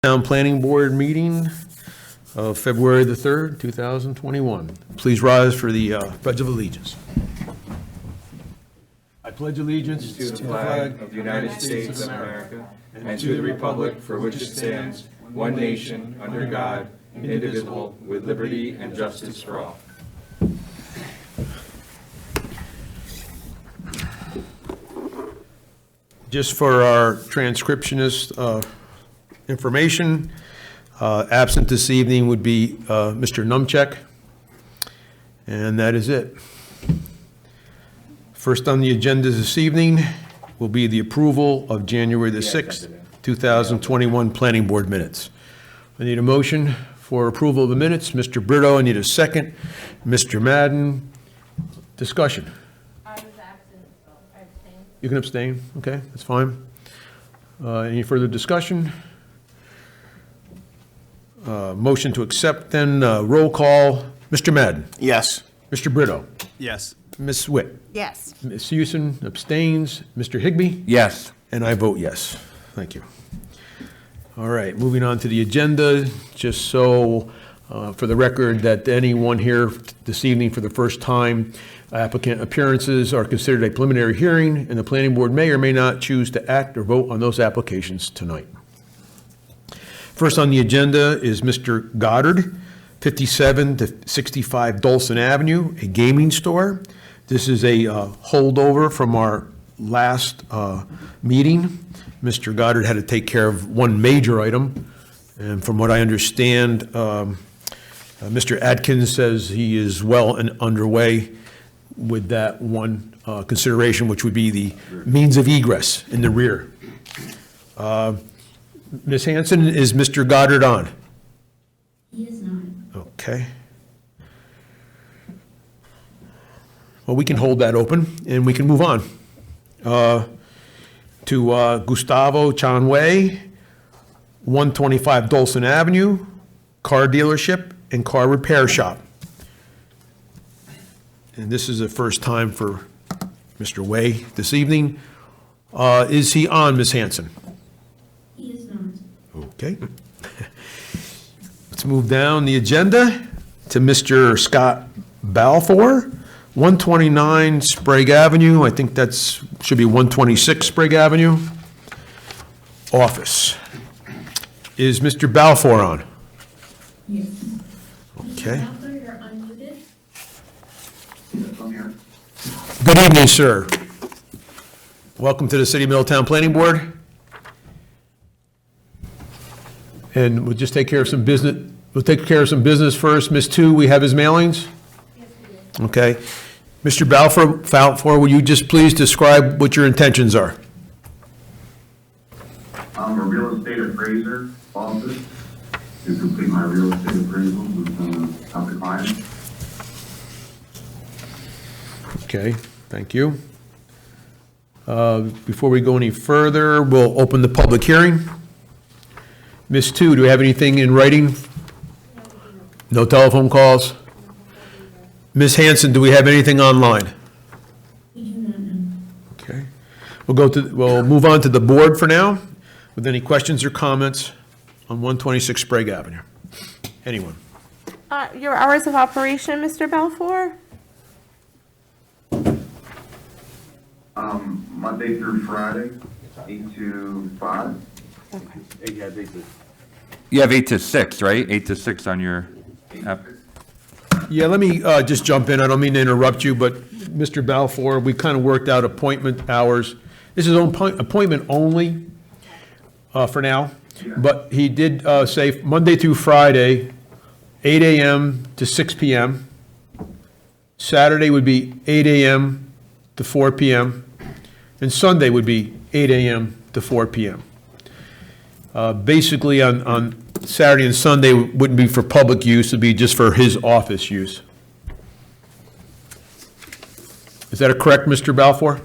Town Planning Board meeting of February the 3rd, 2021. Please rise for the Pledge of Allegiance. I pledge allegiance to the flag of the United States of America and to the republic for which it stands, one nation, under God, indivisible, with liberty and justice for all. Just for our transcriptionist information, absent this evening would be Mr. Numcheck, and that is it. First on the agenda this evening will be the approval of January the 6th, 2021 Planning Board minutes. I need a motion for approval of the minutes. Mr. Brito, I need a second. Mr. Madden, discussion. I was absent, so I abstained. You can abstain, okay, that's fine. Any further discussion? Motion to accept then, roll call. Mr. Madden? Yes. Mr. Brito? Yes. Ms. Witt? Yes. Ms. Houston abstains. Mr. Higbee? Yes. And I vote yes. Thank you. All right, moving on to the agenda, just so for the record that anyone here this evening for the first time, applicant appearances are considered a preliminary hearing, and the planning board may or may not choose to act or vote on those applications tonight. First on the agenda is Mr. Goddard, 57 to 65 Dolson Avenue, a gaming store. This is a holdover from our last meeting. Mr. Goddard had to take care of one major item, and from what I understand, Mr. Adkins says he is well and underway with that one consideration, which would be the means of egress in the rear. Ms. Hanson, is Mr. Goddard on? He is not. Okay. Well, we can hold that open, and we can move on to Gustavo Chanway, 125 Dolson Avenue, car dealership and car repair shop. And this is the first time for Mr. Way this evening. Is he on, Ms. Hanson? He is not. Okay. Let's move down the agenda to Mr. Scott Balfour, 129 Sprague Avenue. I think that's, should be 126 Sprague Avenue. Office. Is Mr. Balfour on? Yes. Okay. Mr. Balfour, you're unmuted. Yes, I'm here. Good evening, sir. Welcome to the City of Middletown Planning Board. And we'll just take care of some business. We'll take care of some business first. Ms. Tu, we have his mailings? Yes, we did. Okay. Mr. Balfour, will you just please describe what your intentions are? I'm a real estate appraiser office to complete my real estate appraisal with the client. Okay, thank you. Before we go any further, we'll open the public hearing. Ms. Tu, do we have anything in writing? No telephone calls? Ms. Hanson, do we have anything online? We do not know. Okay. We'll move on to the board for now, with any questions or comments on 126 Sprague Avenue. Anyone? Your hours of operation, Mr. Balfour? Monday through Friday, 8 to 5. You have 8 to 6, right? 8 to 6 on your app. Yeah, let me just jump in. I don't mean to interrupt you, but Mr. Balfour, we kind of worked out appointment hours. This is appointment only for now, but he did say Monday through Friday, 8 a.m. to 6 p.m. Saturday would be 8 a.m. to 4 p.m. And Sunday would be 8 a.m. to 4 p.m. Basically, on Saturday and Sunday wouldn't be for public use, it'd be just for his office use. Is that correct, Mr. Balfour?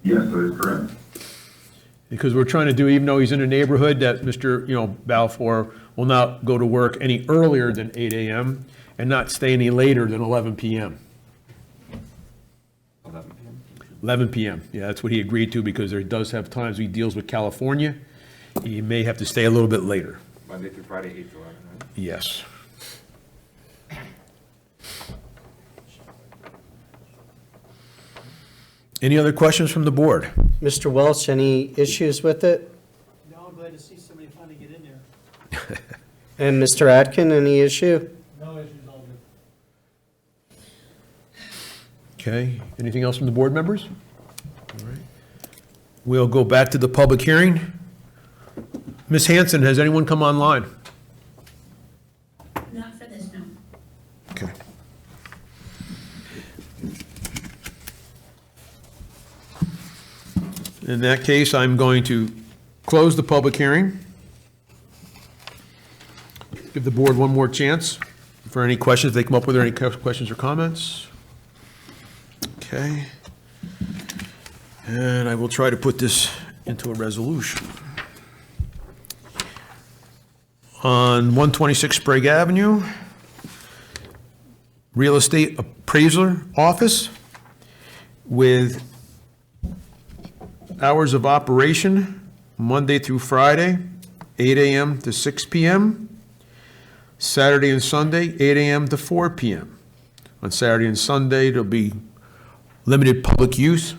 Yes, that is correct. Because we're trying to do, even though he's in a neighborhood, that Mr. Balfour will not go to work any earlier than 8 a.m. and not stay any later than 11 p.m. 11 p.m., yeah, that's what he agreed to, because he does have times he deals with California, You may have to stay a little bit later. Monday through Friday, 8 to 11, right? Yes. Any other questions from the board? Mr. Welch, any issues with it? No, I'm glad to see somebody finally get in there. And Mr. Atkin, any issue? No issues, all good. Okay, anything else from the board members? All right. We'll go back to the public hearing. Ms. Hanson, has anyone come online? Not for this, no. Okay. In that case, I'm going to close the public hearing. Give the board one more chance for any questions they come up with, or any questions or comments. Okay. And I will try to put this into a resolution. On 126 Sprague Avenue, real estate appraiser office with hours of operation, Monday through Friday, 8 a.m. to 6 p.m. Saturday and Sunday, 8 a.m. to 4 p.m. On Saturday and Sunday, there'll be limited public use.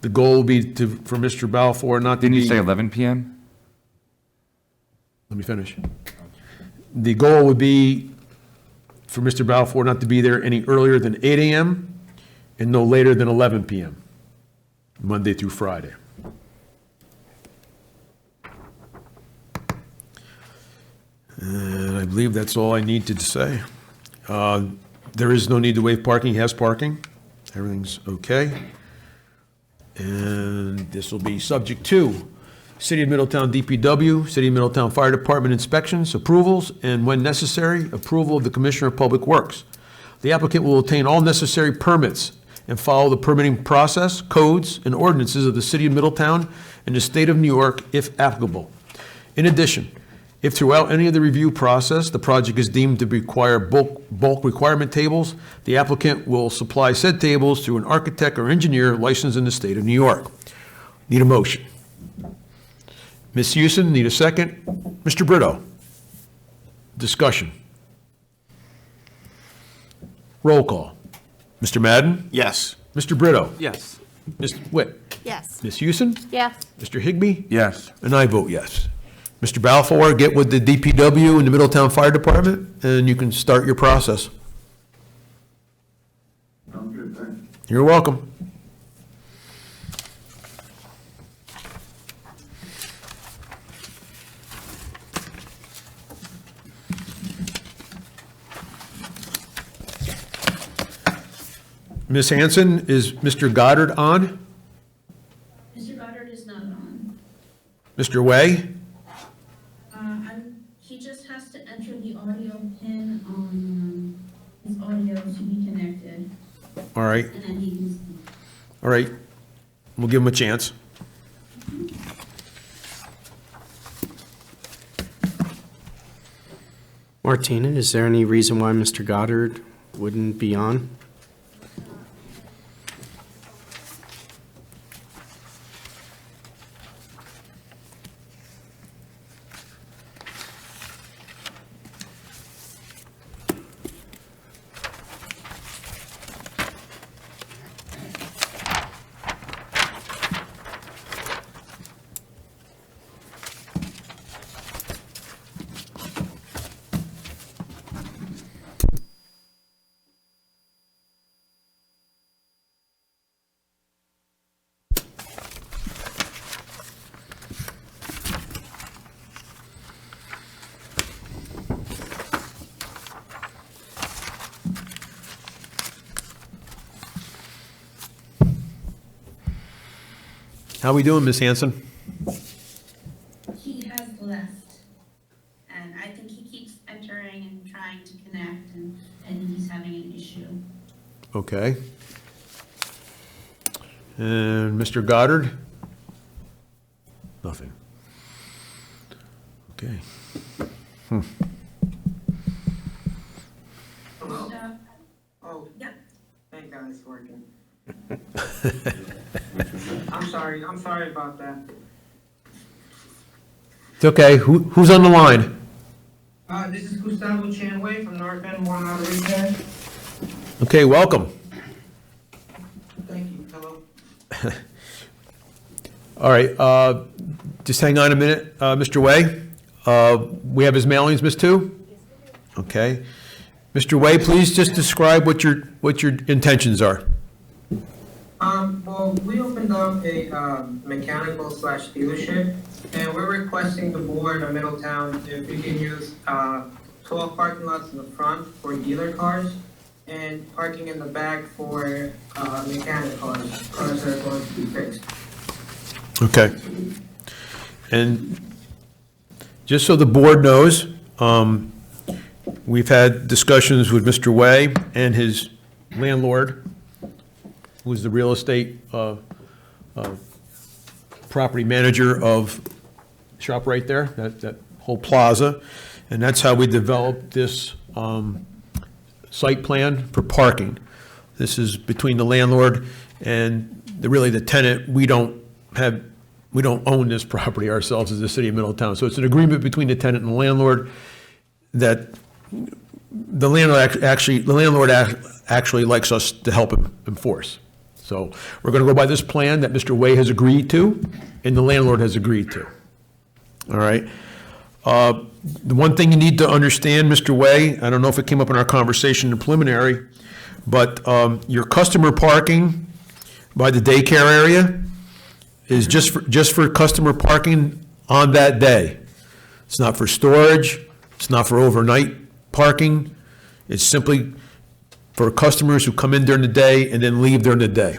The goal will be for Mr. Balfour not to Didn't be... you say 11 p.m.? Let me finish. The goal would be for Mr. Balfour not to be there any earlier than 8 a.m. and no later than 11 p.m., Monday through Friday. And I believe that's all I need to say. There is no need to waive parking. He has parking. Everything's okay. And this will be subject to City of Middletown DPW, City of Middletown Fire Department inspections, approvals, and when necessary, approval of the Commissioner of Public Works. The applicant will obtain all necessary permits and follow the permitting process, codes, and ordinances of the City of Middletown and the State of New York, if applicable. In addition, if throughout any of the review process, the project is deemed to require bulk requirement tables, the applicant will supply said tables to an architect or engineer licensed in the State of New York. Need a motion. Ms. Houston, need a second. Mr. Brito? Discussion. Roll call. Mr. Madden? Yes. Mr. Brito? Yes. Ms. Witt? Yes. Ms. Houston? Yes. Mr. Higbee? Yes. And I vote yes. Mr. Balfour, get with the DPW and the Middletown Fire Department, and you can start your process. Sounds good, thanks. You're welcome. Ms. Hanson, is Mr. Goddard on? Mr. Goddard is not on. Mr. Way? He just has to enter the audio pin on his audio to be connected, All right, and then he can speak. all right. We'll give him a chance. Martina, is there any reason why Mr. Goddard wouldn't be on? How we doing, Ms. Hanson? He has left, and I think he keeps entering and trying to connect, and he's having an issue. Okay. And Mr. Goddard? Nothing. Okay. Hello? So, Oh, yeah, thank God it's working. I'm sorry about that. It's okay. Who's on the line? This is Gustavo Chanway from North End, One Auto Repair. Okay, welcome. Thank you, hello. All right, just hang on a minute, Mr. Way. We have his mailings, Ms. Tu? Okay. Mr. Way, please just describe what your intentions are. Well, we opened up a mechanical / dealership, and we're requesting the board of Middletown if we can use 12 parking lots in the front for dealer cars and parking in the back for mechanic cars that are going to be fixed. Okay. And just so the board knows, we've had discussions with Mr. Way and his landlord, who's the real estate property manager of shop right there, that whole plaza. And that's how we developed this site plan for parking. This is between the landlord and really the tenant. We don't own this property ourselves as the city of Middletown. So it's an agreement between the tenant and the landlord that the landlord actually likes us to help him enforce. So we're going to go by this plan that Mr. Way has agreed to and the landlord has agreed to. All right. The one thing you need to understand, Mr. Way, I don't know if it came up in our conversation in preliminary, but your customer parking by the daycare area is just for customer parking on that day. It's not for storage. It's not for overnight parking. It's simply for customers who come in during the day and then leave during the day.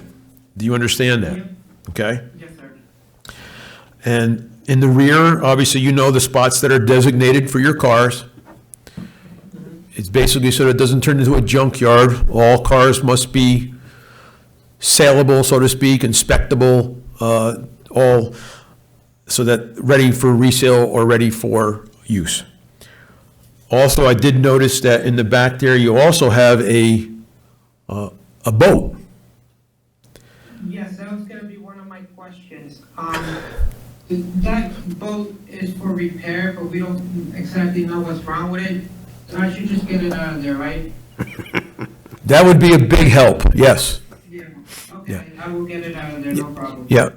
Do you understand that? Yep. Okay? Yes, sir. And in the rear, obviously, you know the spots that are designated for your cars. It's basically so that it doesn't turn into a junkyard. All cars must be saleable, so to speak, inspectable, all so that ready for resale or ready for use. Also, I did notice that in the back there, you also have a boat. Yes, that was gonna be one of my questions. That boat is for repair, but we don't exactly know what's wrong with it. So I should just get it out of there, right? That would be a big help, yes. Yeah, okay, I will get it out of there, no problem. Yeah,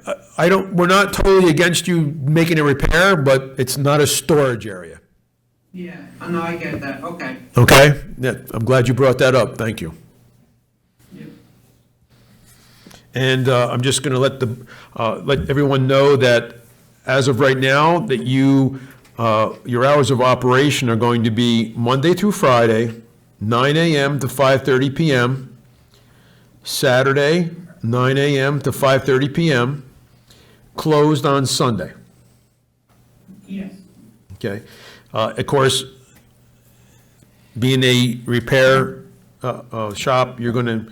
we're not totally against you making a repair, but it's not a storage area. Yeah, I know, I get that, okay. Okay? Yeah, I'm glad you brought that up, thank you. Yep. And I'm just going to let everyone know that as of right now, that your hours of operation are going to be Monday through Friday, 9 a.m. to 5:30 p.m., Saturday, 9 a.m. to 5:30 p.m., closed on Sunday. Yes, Okay? Of course, being a repair shop, you're going to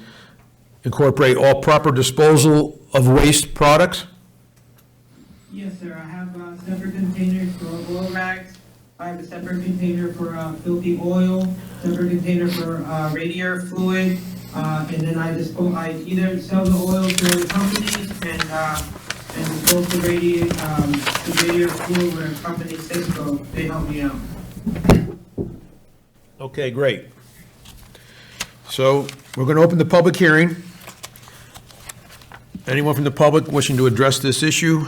incorporate all proper disposal of waste products? yes, sir, I have separate containers for oil rags. I have a separate container for filthy oil, separate container for radiator fluid, and then I either sell the oil to the companies and dispose the radiator fluid where a company Cisco, they help me out. Okay, great. So we're going to open the public hearing. Anyone from the public wishing to address this issue?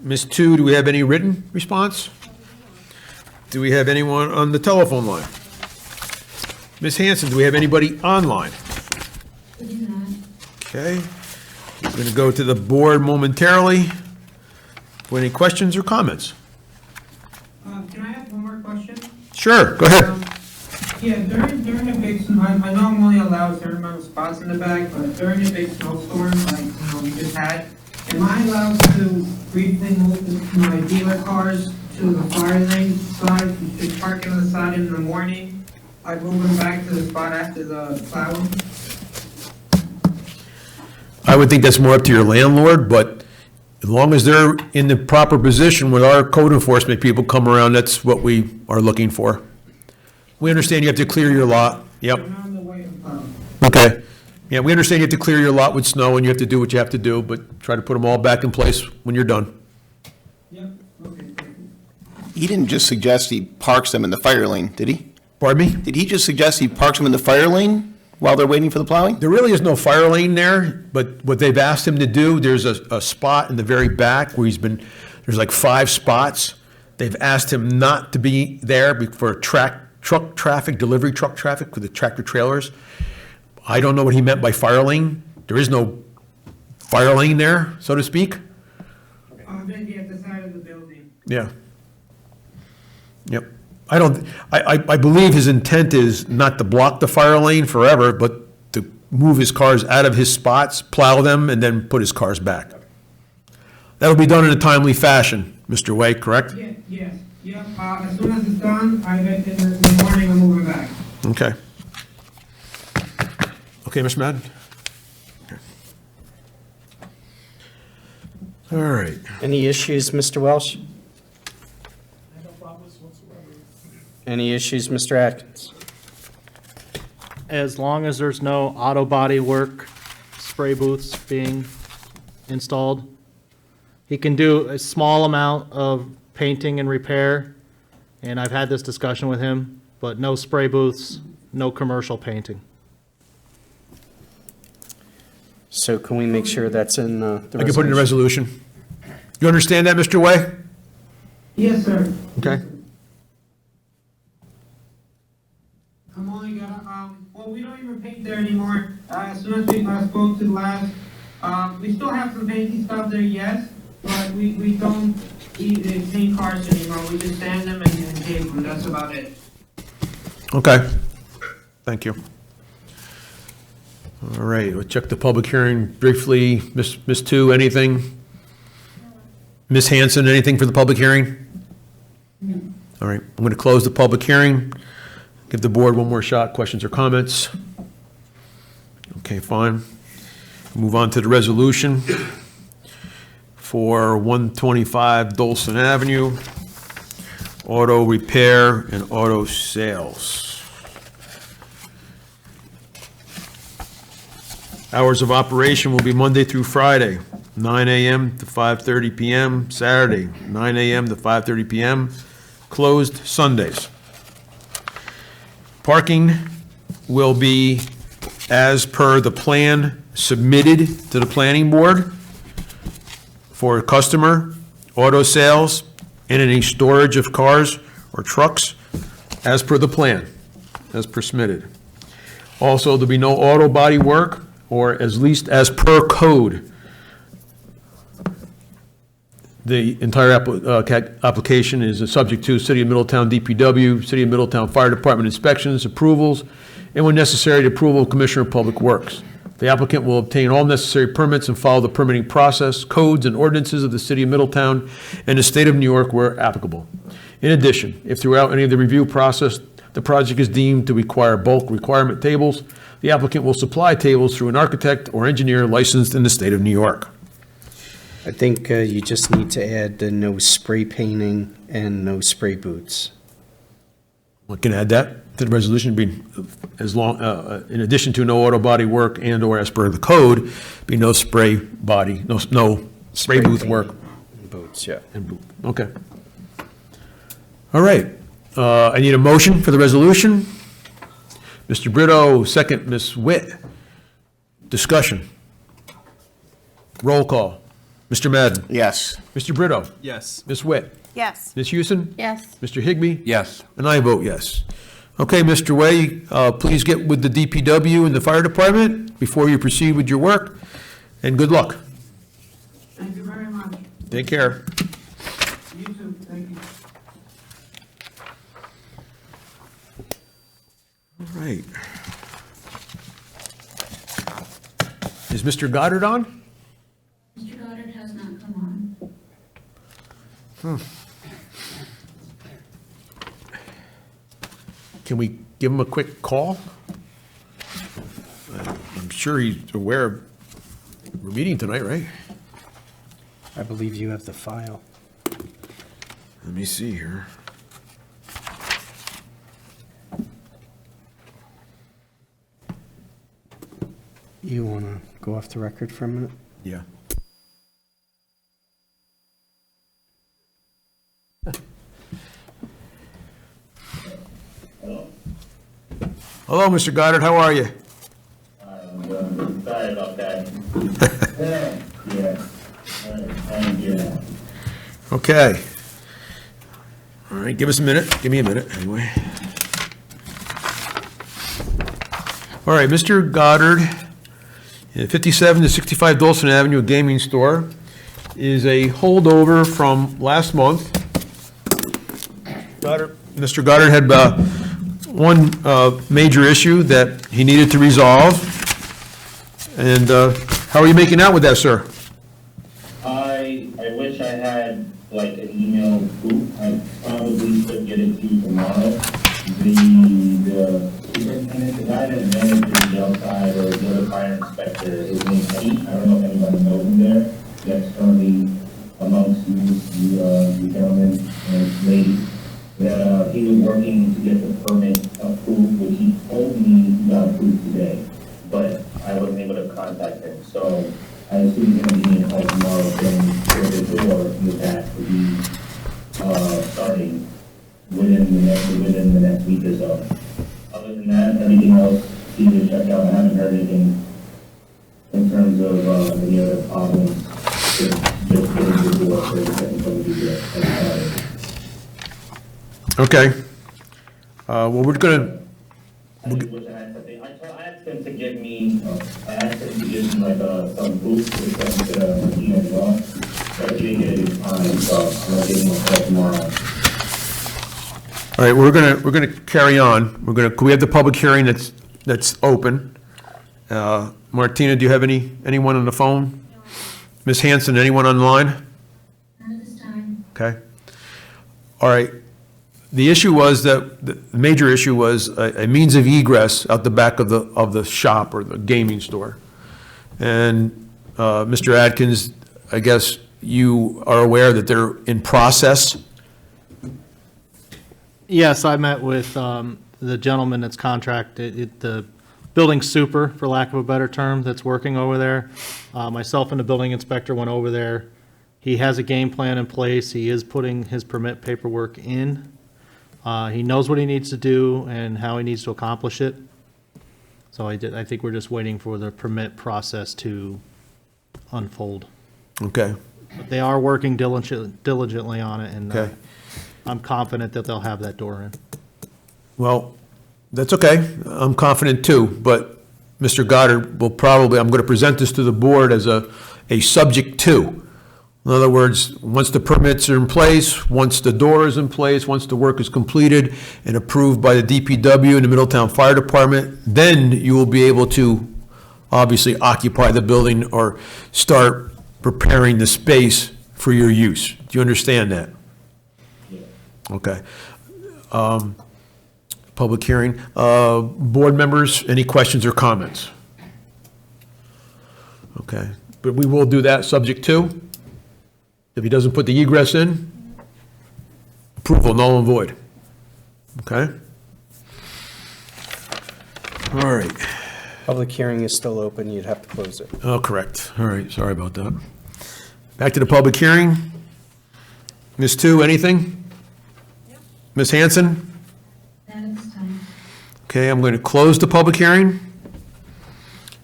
Ms. Tu, do we have any written response? Do we have anyone on the telephone line? Ms. Hanson, do we have anybody online? We do not. Okay. We're going to go to the board momentarily. For any questions or comments? Can I have one more question? Sure, go ahead. Yeah, during the big, I know I'm only allowed a certain amount of spots in the back, but during the big snowstorm, like, we just had, am I allowed to briefly move my dealer cars to the fire lane side, just parking on the side in the morning? I move them back to the spot after the plowing? I would think that's more up to your landlord, but as long as they're in the proper position when our code enforcement people come around, that's what we are looking for. We understand you have to clear your lot. Yep. I'm on the way of plowing. Okay. Yeah, we understand you have to clear your lot with snow and you have to do what you have to do, but try to put them all back in place when you're done. He didn't just suggest he parks them in the fire lane, did he? Pardon me? Did he just suggest he parks them in the fire lane while they're waiting for the plowing? There really is no fire lane there, but what they've asked him to do, there's a spot in the very back where there's like 5 spots. They've asked him not to be there for truck traffic, delivery truck traffic with the tractor trailers. I don't know what he meant by fire lane. There is no fire lane there, so to speak. Maybe at the side of the building. Yeah. Yep. I believe his intent is not to block the fire lane forever, but to move his cars out of his spots, plow them, and then put his cars back. That'll be done in a timely fashion, Mr. Way, correct? Yes. As soon as it's done, in the morning, I'm moving back. Okay. Okay, Mr. Madden? Okay. All right. Any issues, Mr. Welsh? I have no problems whatsoever. Any issues, Mr. Atkins? As long as there's no auto body work, spray booths being installed, he can do a small amount of painting and repair, and I've had this discussion with him, but no spray booths, no commercial painting. So can we make sure that's in the I can put in a resolution. You understand that, Mr. Way? Yes, sir. Okay. I'm only gonna, well, we don't even paint there anymore. As soon as we spoke to last, we still have some painting stuff there, yes, but we don't paint cars anymore. We just sand them and tape them, that's about it. Okay. Thank you. All right, we'll check the public hearing briefly. Ms. Tu, anything? Ms. Hanson, anything for the public hearing? All right, I'm going to close the public hearing. Give the board one more shot, questions or comments? Okay, fine. Move on to the resolution for 125 Dolson Avenue, auto repair and auto sales. Hours of operation will be Monday through Friday, 9 a.m. to 5:30 p.m., Saturday, 9 a.m. to 5:30 p.m., closed Sundays. Parking will be as per the plan submitted to the planning board for customer, auto sales, and any storage of cars or trucks as per the plan, as per submitted. Also, there'll be no auto body work or at least as per code. The entire application is subject to City of Middletown DPW, City of Middletown Fire Department inspections, approvals, and when necessary, the approval of Commissioner of Public Works. The applicant will obtain all necessary permits and follow the permitting process, codes, and ordinances of the City of Middletown and the State of New York where applicable. In addition, if throughout any of the review process, the project is deemed to require bulk requirement tables, the applicant will supply tables through an architect or engineer licensed in the State of New York. I think you just need to add the no spray painting and no spray boots. We can add that to the resolution, be as long, in addition to no auto body work and or as per the code, be no spray body, no spray booth painting work. and boots, yeah. And boot. Okay. All right. I need a motion for the resolution. Mr. Brito, second. Ms. Witt. Discussion. Roll call. Mr. Madden. Yes. Mr. Brito. Yes. Ms. Witt. Yes. Ms. Houston. Yes. Mr. Higbee. Yes. And I vote yes. Okay, Mr. Way, please get with the DPW and the fire department before you proceed with your work, and good luck. Thank you very much. Take care. You too, thank you. All right. Is Mr. Goddard on? Mr. Goddard has not come on. Can we give him a quick call? I'm sure he's aware of, we're meeting tonight, right? I believe you have the file. Let me see here. You want to go off the record for a minute? Yeah. Hello, Mr. Goddard, how are you? Sorry about that. Yeah. Thank you. Okay. All right, give us a minute. Give me a minute, anyway. All right, Mr. Goddard, 57 to 65 Dawson Avenue, a gaming store, is a holdover from last month. Mr. Goddard had one major issue that he needed to resolve. And how are you making out with that, sir? I wish I had like an email proof. I probably could get it to you tomorrow. The superintendent, the guy that manages the outside or the other fire inspector, his name's Pete. I don't know if anybody knows him there. That's currently amongst you gentlemen and ladies. That he was working to get the permit approved, which he told me he got approved today, but I wasn't able to contact him. So I assume he's going to be in call tomorrow for the door with that to be starting within the next week or so. Other than that, everything else, either check out. I haven't heard anything in terms of any other problems. Just getting the door for the second time to be there. Okay. Well, we're gonna, I asked him to give me, like some boots to send to the team as well. But he didn't get it in time, so I'm gonna give him a call tomorrow. all right, we're gonna carry on. Can we have the public hearing that's open? Martina, do you have anyone on the phone? Ms. Hanson, anyone online? Not at this time. Okay. All right. The issue was that, the major issue was a means of egress out the back of the shop or the gaming store. And Mr. Atkins, I guess you are aware that they're in process? Yes, I met with the gentleman that's contracted, the building super, for lack of a better term, that's working over there. Myself and the building inspector went over there. He has a game plan in place. He is putting his permit paperwork in. He knows what he needs to do and how he needs to accomplish it. So I think we're just waiting for the permit process to unfold. Okay. But they are working diligently on it, and Okay. I'm confident that they'll have that door in. Well, that's okay. I'm confident too, but Mr. Goddard will probably, I'm going to present this to the board as a subject to. In other words, once the permits are in place, once the door is in place, once the work is completed and approved by the DPW and the Middletown Fire Department, then you will be able to obviously occupy the building or start preparing the space for your use. Do you understand that? Okay. Public hearing. Board members, any questions or comments? Okay, but we will do that subject to. If he doesn't put the egress in, approval, null and void. Okay? All right. Public hearing is still open, you'd have to close it. Oh, correct. All right, sorry about that. Back to the public hearing. Ms. Tu, anything? Ms. Hanson? Not at this time. Okay, I'm going to close the public hearing.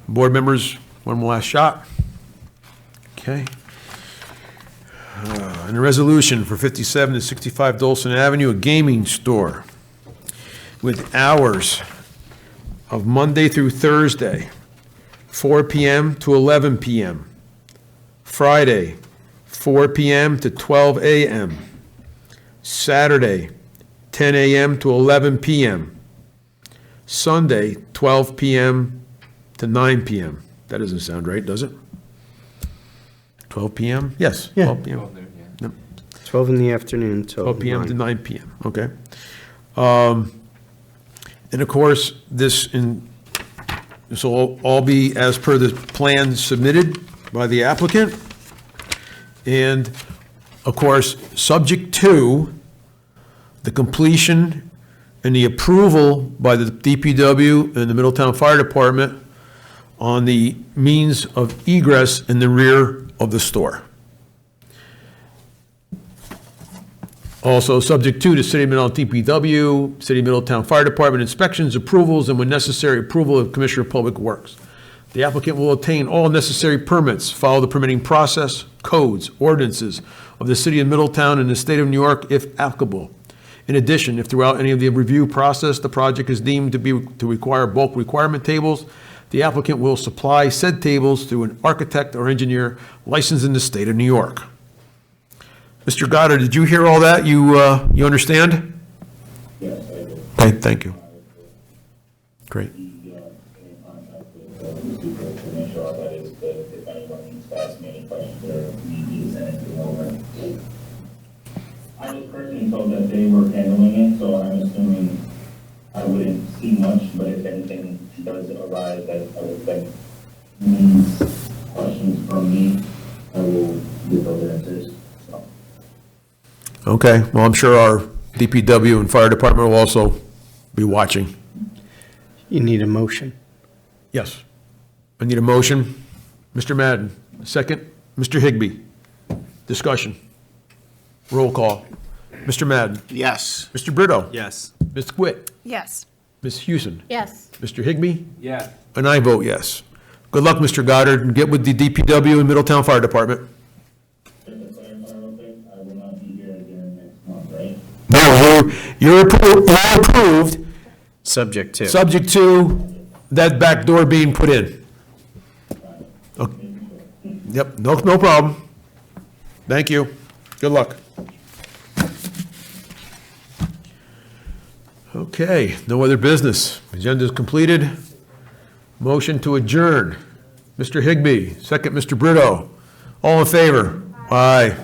Board members, one last shot. Okay. And a resolution for 57 to 65 Dolson Avenue, a gaming store with hours of Monday through Thursday, 4 p.m. to 11 p.m. Friday, 4 p.m. to 12 a.m. Saturday, 10 a.m. to 11 p.m. Sunday, 12 p.m. to 9 p.m. That doesn't sound right, does it? 12 p.m.? Yes, Yeah. 12 p.m. 12 in the afternoon till 12 p.m. to 9. 9 p.m., okay. And of course, this will all be as per the plan submitted by the applicant. And of course, subject to the completion and the approval by the DPW and the Middletown Fire Department on the means of egress in the rear of the store. Also, subject to the City of Middletown DPW, City of Middletown Fire Department inspections, approvals, and when necessary, approval of Commissioner of Public Works. The applicant will obtain all necessary permits, follow the permitting process, codes, ordinances of the City of Middletown and the State of New York if applicable. In addition, if throughout any of the review process, the project is deemed to require bulk requirement tables, the applicant will supply said tables to an architect or engineer licensed in the State of New York. Mr. Goddard, did you hear all that? You understand? Yes, I do. Okay, thank you. Great. In contact with the people to make sure that is good. If anyone needs to ask me any questions or need me to send anything over. I was personally told that they were handling it, so I'm assuming I wouldn't see much, but if anything does arise that I would think needs questions from me, I will give those answers. So. Okay, well, I'm sure our DPW and Fire Department will also be watching. You need a motion. Yes. I need a motion. Mr. Madden, second. Mr. Higbee. Discussion. Roll call. Mr. Madden. Yes. Mr. Brito. Yes. Ms. Witt. Yes. Ms. Houston. Yes. Mr. Higbee. Yes. And I vote yes. Good luck, Mr. Goddard, and get with the DPW and Middletown Fire Department. Just to clarify real quick, I will not be here again next month, right? No, you're approved, Subject to. subject to that back door being put in. Okay. Yep, no problem. Thank you. Good luck. Okay, no other business. Agenda is completed. Motion to adjourn. Mr. Higbee, second, Mr. Brito. All in favor? Aye.